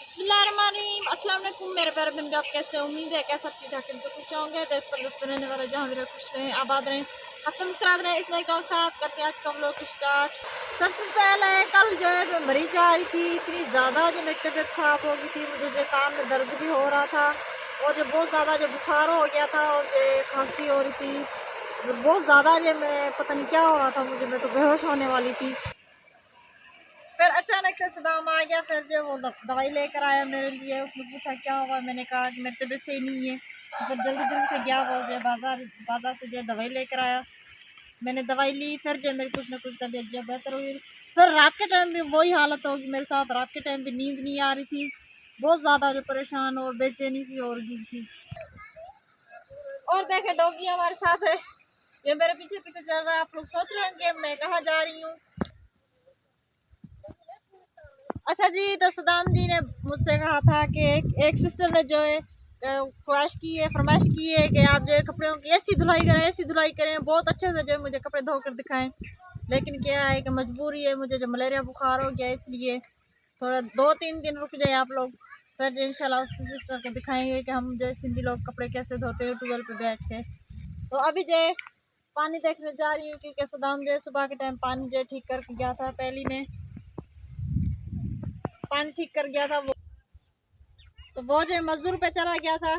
बिस्मिल्लाहिर्रहमानिर्रहीम, अस्सलाम वालेकुम मेरे प्यारे बंदे, आप कैसे? उम्मीद है कैसे सब ठीक ठाक से कुछ होंगे। देश पर देश पर रहने वाले जहाँ भी रहे खुश रहें, आबाद रहें, हंसते मुस्कुराते रहें। इतना ही साथ करते हैं आज का व्लॉग स्टार्ट। सबसे पहले कल जो है मैं मरीज आई थी, इतनी ज़्यादा जो मेरी तबीयत ख़राब हो गई थी, मुझे जो कान में दर्द भी हो रहा था और जो बहुत ज़्यादा जो बुखार हो गया था और जो खांसी हो रही थी, बहुत ज़्यादा जो मैं पता नहीं क्या हो रहा था मुझे, मैं तो बेहोश होने वाली थी। फिर अचानक से सदाम आ गया, फिर जो वो दवाई लेकर आया मेरे लिए। उसने पूछा क्या हुआ, मैंने कहा कि मेरी तबीयत सही नहीं है। तो फिर जल्दी जल्दी से गया वो जो बाज़ार से जो दवाई लेकर आया। मैंने दवाई ली, फिर जो मेरी कुछ ना कुछ तबीयत जो बेहतर हुई। फिर रात के टाइम भी वही हालत होगी मेरे साथ। रात के टाइम भी नींद नहीं आ रही थी, बहुत ज़्यादा जो परेशान और बेचैनी थी और गिर थी। और देखे डॉगी हमारे साथ है, ये मेरे पीछे पीछे चल रहा है। आप लोग सोच रहे होंगे मैं कहाँ जा रही हूँ। अच्छा जी, तो सदाम जी ने मुझसे कहा था कि एक सिस्टर ने जो है ख्वाहिश की है, फरमाइश की है कि आप जो है कपड़ों की ऐसी धुलाई करें, ऐसी धुलाई करें, बहुत अच्छे से जो है मुझे कपड़े धोकर दिखाएं। लेकिन क्या है कि मजबूरी है, मुझे जो मलेरिया बुखार हो गया, इसलिए थोड़ा 2-3 दिन रुक जाए आप लोग। फिर इंशाल्लाह उस सिस्टर को दिखाएंगे कि हम जो है सिंधी लोग कपड़े कैसे धोते हैं ट्यूबवेल पे बैठ के। तो अभी जो है पानी देखने जा रही हूँ, क्योंकि सदाम जो है सुबह के टाइम पानी जो है ठीक करके गया था, पहली में पानी ठीक कर गया था वो। तो वो जो मजदूर पे चला गया था,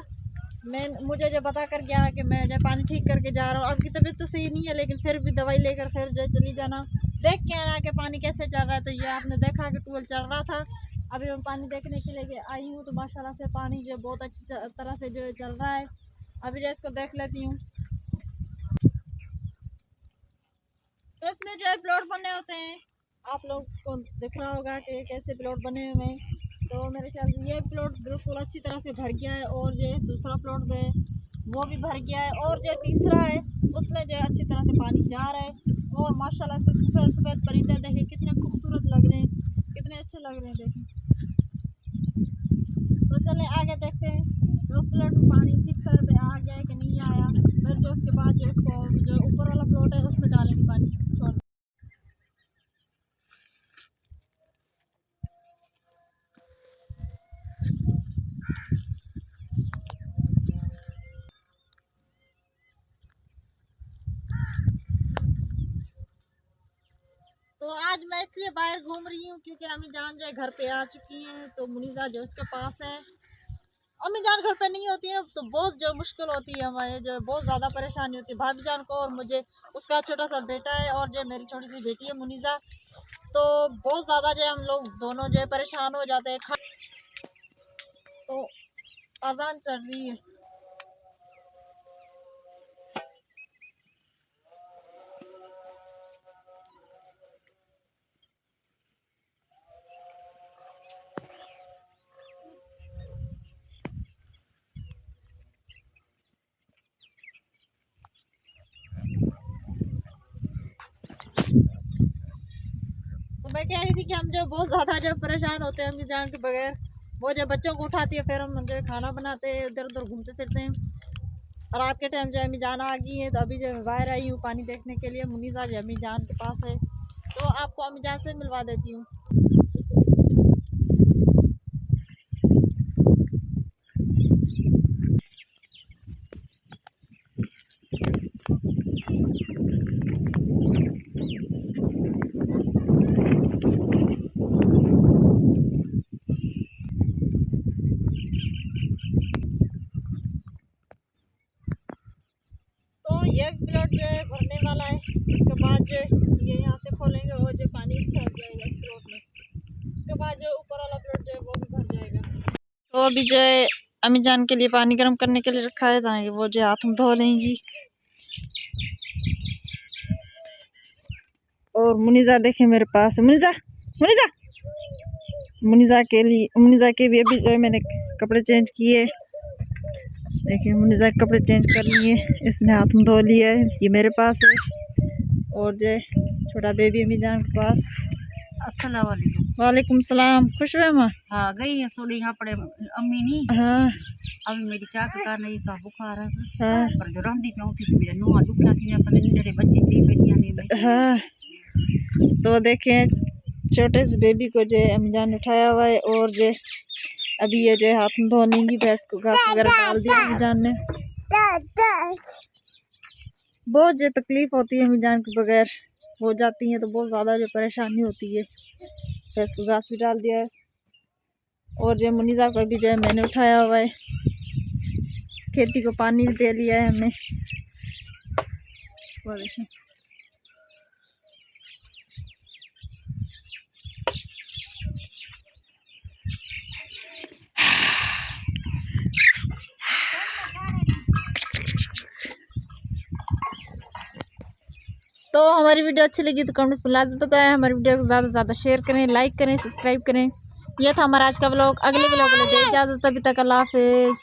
मुझे जो बता कर गया कि मैं जो पानी ठीक करके जा रहा हूँ। आपकी तबीयत तो सही नहीं है, लेकिन फिर भी दवाई लेकर फिर जो चली जाना, देख के आना कि पानी कैसे चल रहा है। तो ये आपने देखा कि ट्यूबवेल चल रहा था, अभी मैं पानी देखने के लिए आई हूँ। तो माशाल्लाह से पानी जो बहुत अच्छी तरह से जो चल रहा है। अभी जो इसको देख लेती हूँ। तो इसमें जो है प्लॉट बने होते हैं, आप लोग को दिख रहा होगा कि कैसे प्लॉट बने हुए हैं। तो मेरे ख्याल से ये प्लॉट बिल्कुल अच्छी तरह से भर गया है, और जो दूसरा प्लॉट है वो भी भर गया है, और जो तीसरा है उसमें जो अच्छी तरह से पानी जा रहा है। और माशाल्लाह से सफ़ेद सफ़ेद परिंदे देखें कितने खूबसूरत लग रहे हैं, कितने अच्छे लग रहे हैं देखें। तो चलें आगे देखते हैं कि उस प्लॉट में पानी ठीक तरह से आ गया है कि नहीं आया। फिर जो उसके बाद जो इसको जो ऊपर वाला प्लॉट है उसमें डालेंगे पानी छोड़। तो आज मैं इसलिए बाहर घूम रही हूँ क्योंकि अम्मी जान जो है घर पे आ चुकी हैं। तो मुनीजा जो उसके पास है, अम्मी जान घर पे नहीं होती है तो बहुत जो मुश्किल होती है, हमारे जो बहुत ज़्यादा परेशानी होती है भाभी जान को और मुझे। उसका छोटा सा बेटा है और जो मेरी छोटी सी बेटी है मुनीजा। तो बहुत ज़्यादा जो हम लोग दोनों जो है परेशान हो जाते हैं। तो अजान चल रही है। तो मैं कह रही थी कि हम जो बहुत ज़्यादा जो परेशान होते हैं अम्मी जान के बगैर। वो जब बच्चों को उठाती है फिर हम जो खाना बनाते हैं, इधर उधर घूमते फिरते हैं। और आपके टाइम जो अम्मी जान आ गई है, तो अभी जो बाहर आई हूँ पानी देखने के लिए। मुनीजा जो अम्मी जान के पास है, तो आपको अम्मी जान से मिलवा देती हूँ। तो ये प्लॉट जो है भरने वाला है, उसके बाद जो ये यहाँ से खोलेंगे और जो पानी इससे हट जाएगा इस प्लॉट में। उसके बाद जो ऊपर वाला प्लॉट जो है वो भी भर जाएगा। तो अभी जो है अम्मी जान के लिए पानी गर्म करने के लिए रखा है, था वो जो हाथ में धो लेंगी। और मुनीजा देखे मेरे पास, मुनीजा मुनीजा मुनीजा के भी अभी जो है मैंने कपड़े चेंज किए। देखिए मुनीजा के कपड़े चेंज कर लिए, इसने हाथ में धो लिया है, ये मेरे पास है। और जो छोटा बेबी अम्मी जान के पास। अस्सलाम वालेकुम। वालेकुम सलाम। खुश हुए माँ? हाँ गई है सोड़ी यहाँ पड़े अम्मी नहीं। हाँ अभी मेरी चाक का नहीं का बुखार है। हाँ पर जो रंदी पे उठी थी मेरे नुआ दुखा थी अपने मेरे बच्चे थी बेटियां नहीं। हाँ। तो देखें छोटे से बेबी को जो है अम्मीजान ने उठाया हुआ है और जो अभी ये जो है हाथ में धोनेंगी, भैंस को घास वगैरह डाल दिया अम्मीजान ने। बहुत जो तकलीफ होती है अम्मीजान के बगैर हो जाती है तो बहुत ज़्यादा जो परेशानी होती है। भैंस को घास भी डाल दिया है और जो मुनीज़ा को भी जो है मैंने उठाया हुआ है, खेती को पानी भी दे लिया है हमने। वो देखें तो हमारी वीडियो अच्छी लगी तो कमेंट्स में लाजमी बताएं। हमारी वीडियो को ज़्यादा से ज़्यादा शेयर करें, लाइक करें, सब्सक्राइब करें। यह था हमारा आज का व्लॉग। अगले व्लॉग के लिए इजाज़त, तभी तक अल्लाह हाफिज़।